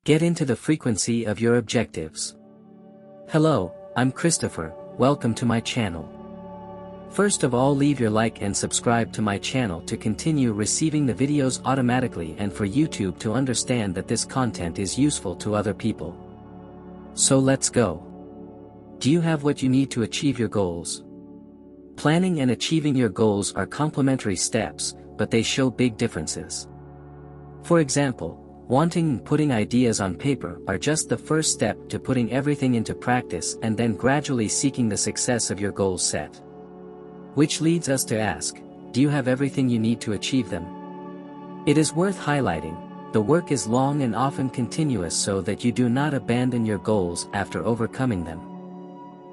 Get into the frequency of your objectives. Hello, I'm Christopher, welcome to my channel. First of all, leave your like and subscribe to my channel to continue receiving the videos automatically and for YouTube to understand that this content is useful to other people. So let's go. Do you have what you need to achieve your goals? Planning and achieving your goals are complementary steps, but they show big differences. For example, wanting and putting ideas on paper are just the first step to putting everything into practice and then gradually seeking the success of your goals set. Which leads us to ask, do you have everything you need to achieve them? It is worth highlighting, the work is long and often continuous so that you do not abandon your goals after overcoming them.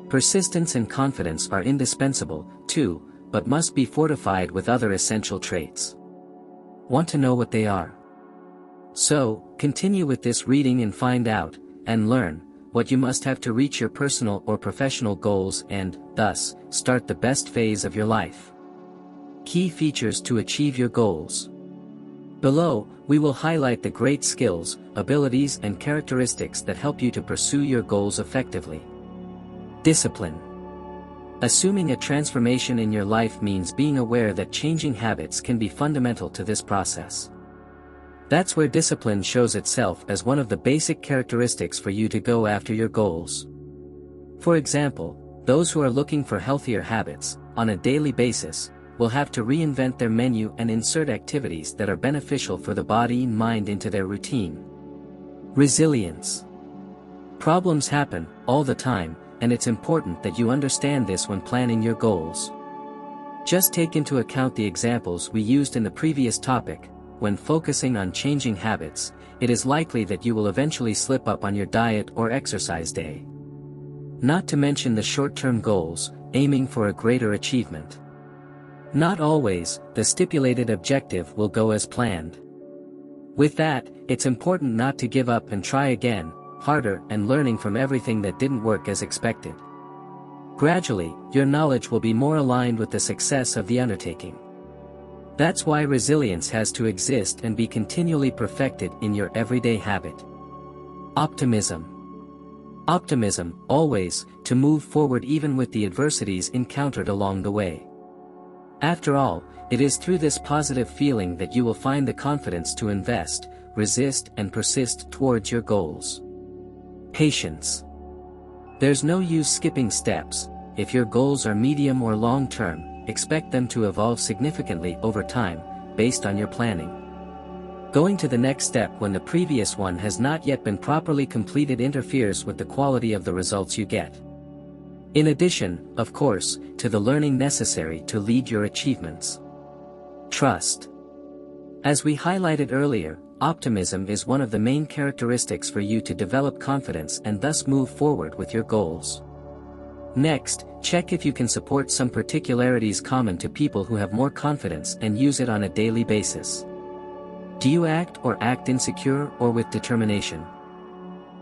Persistence and confidence are indispensable, too, but must be fortified with other essential traits. Want to know what they are? So, continue with this reading and find out, and learn, what you must have to reach your personal or professional goals and, thus, start the best phase of your life. Key features to achieve your goals. Below, we will highlight the great skills, abilities and characteristics that help you to pursue your goals effectively. Discipline. Assuming a transformation in your life means being aware that changing habits can be fundamental to this process. That's where discipline shows itself as one of the basic characteristics for you to go after your goals. For example, those who are looking for healthier habits, on a daily basis, will have to reinvent their menu and insert activities that are beneficial for the body and mind into their routine. Resilience. Problems happen, all the time, and it's important that you understand this when planning your goals. Just take into account the examples we used in the previous topic. When focusing on changing habits, it is likely that you will eventually slip up on your diet or exercise day. Not to mention the short-term goals, aiming for a greater achievement. Not always, the stipulated objective will go as planned. With that, it's important not to give up and try again, harder and learning from everything that didn't work as expected. Gradually, your knowledge will be more aligned with the success of the undertaking. That's why resilience has to exist and be continually perfected in your everyday habit. Optimism. Optimism, always, to move forward even with the adversities encountered along the way. After all, it is through this positive feeling that you will find the confidence to invest, resist and persist towards your goals. Patience. There's no use skipping steps. If your goals are medium or long-term, expect them to evolve significantly over time, based on your planning. Going to the next step when the previous one has not yet been properly completed interferes with the quality of the results you get. In addition, of course, to the learning necessary to lead your achievements. Trust. As we highlighted earlier, optimism is one of the main characteristics for you to develop confidence and thus move forward with your goals. Next, check if you can support some particularities common to people who have more confidence and use it on a daily basis. Do you act insecure or with determination?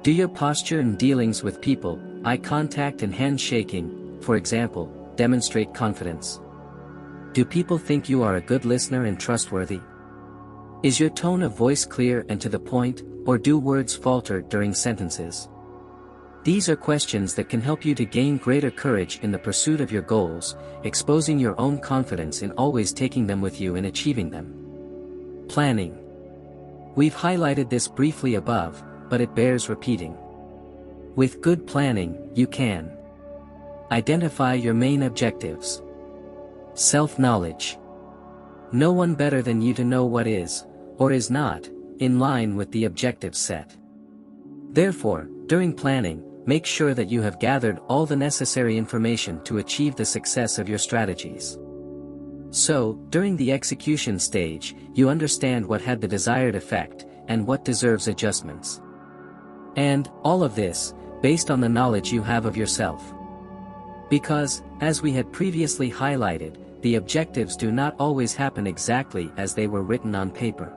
Do your posture and dealings with people, eye contact and handshaking, for example, demonstrate confidence? Do people think you are a good listener and trustworthy? Is your tone of voice clear and to the point, or do words falter during sentences? These are questions that can help you to gain greater courage in the pursuit of your goals, exposing your own confidence in always taking them with you and achieving them. Planning. We've highlighted this briefly above, but it bears repeating. With good planning, you can identify your main objectives. Self-knowledge. No one better than you to know what is, or is not, in line with the objectives set. Therefore, during planning, make sure that you have gathered all the necessary information to achieve the success of your strategies. So, during the execution stage, you understand what had the desired effect, and what deserves adjustments. And, all of this, based on the knowledge you have of yourself. Because, as we had previously highlighted, the objectives do not always happen exactly as they were written on paper.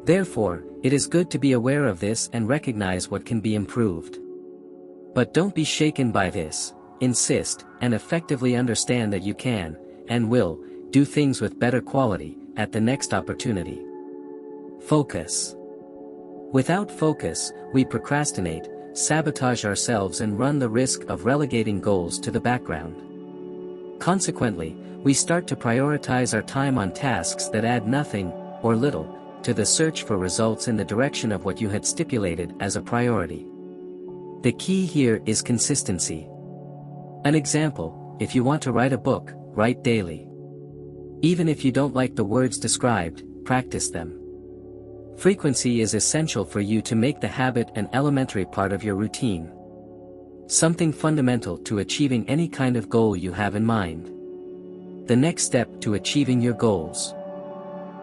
Therefore, it is good to be aware of this and recognize what can be improved. But don't be shaken by this, insist, and effectively understand that you can, and will, do things with better quality, at the next opportunity. Focus. Without focus, we procrastinate, sabotage ourselves and run the risk of relegating goals to the background. Consequently, we start to prioritize our time on tasks that add nothing, or little, to the search for results in the direction of what you had stipulated as a priority. The key here is consistency. An example, if you want to write a book, write daily. Even if you don't like the words described, practice them. Frequency is essential for you to make the habit an elementary part of your routine. Something fundamental to achieving any kind of goal you have in mind. The next step to achieving your goals.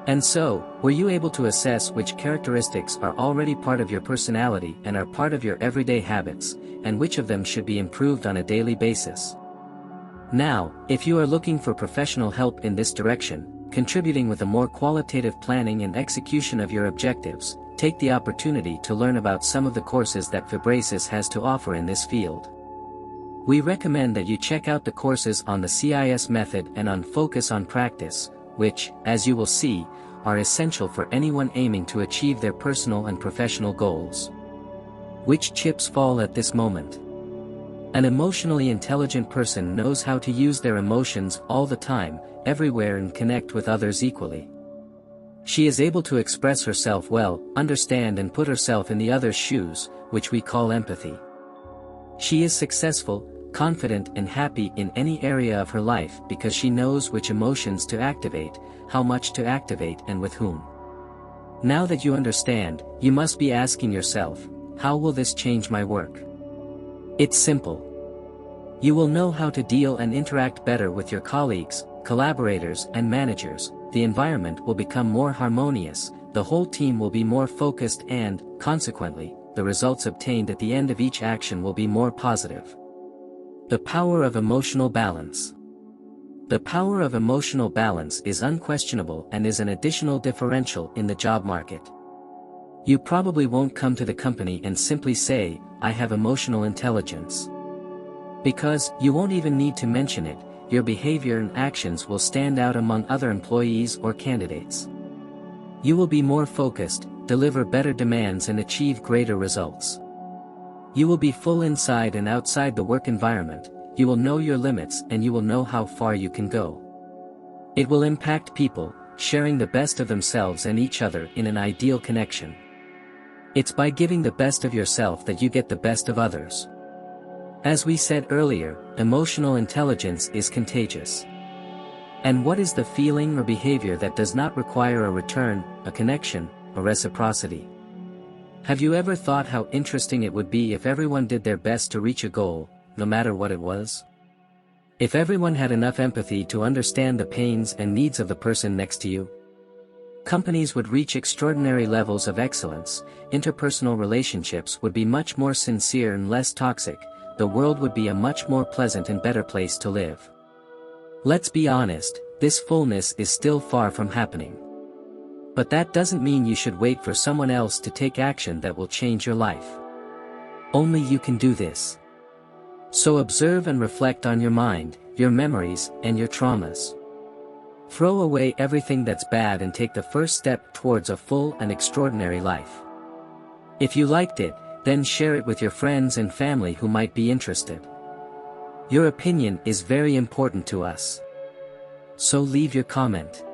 And so, were you able to assess which characteristics are already part of your personality and are part of your everyday habits, and which of them should be improved on a daily basis? Now, if you are looking for professional help in this direction, contributing with a more qualitative planning and execution of your objectives, take the opportunity to learn about some of the courses that Vibrasis has to offer in this field. We recommend that you check out the courses on the CIS method and on Focus on Practice, which, as you will see, are essential for anyone aiming to achieve their personal and professional goals. Which chips fall at this moment? An emotionally intelligent person knows how to use their emotions all the time, everywhere and connect with others equally. She is able to express herself well, understand and put herself in the other's shoes, which we call empathy. She is successful, confident and happy in any area of her life because she knows which emotions to activate, how much to activate and with whom. Now that you understand, you must be asking yourself, how will this change my work? It's simple. You will know how to deal and interact better with your colleagues, collaborators and managers, the environment will become more harmonious, the whole team will be more focused and, consequently, the results obtained at the end of each action will be more positive. The power of emotional balance. The power of emotional balance is unquestionable and is an additional differential in the job market. You probably won't come to the company and simply say, I have emotional intelligence. Because you won't even need to mention it, your behavior and actions will stand out among other employees or candidates. You will be more focused, deliver better demands and achieve greater results. You will be full inside and outside the work environment, you will know your limits and you will know how far you can go. It will impact people, sharing the best of themselves and each other in an ideal connection. It's by giving the best of yourself that you get the best of others. As we said earlier, emotional intelligence is contagious. And what is the feeling or behavior that does not require a return, a connection, a reciprocity? Have you ever thought how interesting it would be if everyone did their best to reach a goal, no matter what it was? If everyone had enough empathy to understand the pains and needs of the person next to you? Companies would reach extraordinary levels of excellence, interpersonal relationships would be much more sincere and less toxic, the world would be a much more pleasant and better place to live. Let's be honest, this fullness is still far from happening. But that doesn't mean you should wait for someone else to take action that will change your life. Only you can do this. So observe and reflect on your mind, your memories, and your traumas. Throw away everything that's bad and take the first step towards a full and extraordinary life. If you liked it, then share it with your friends and family who might be interested. Your opinion is very important to us. So leave your comment.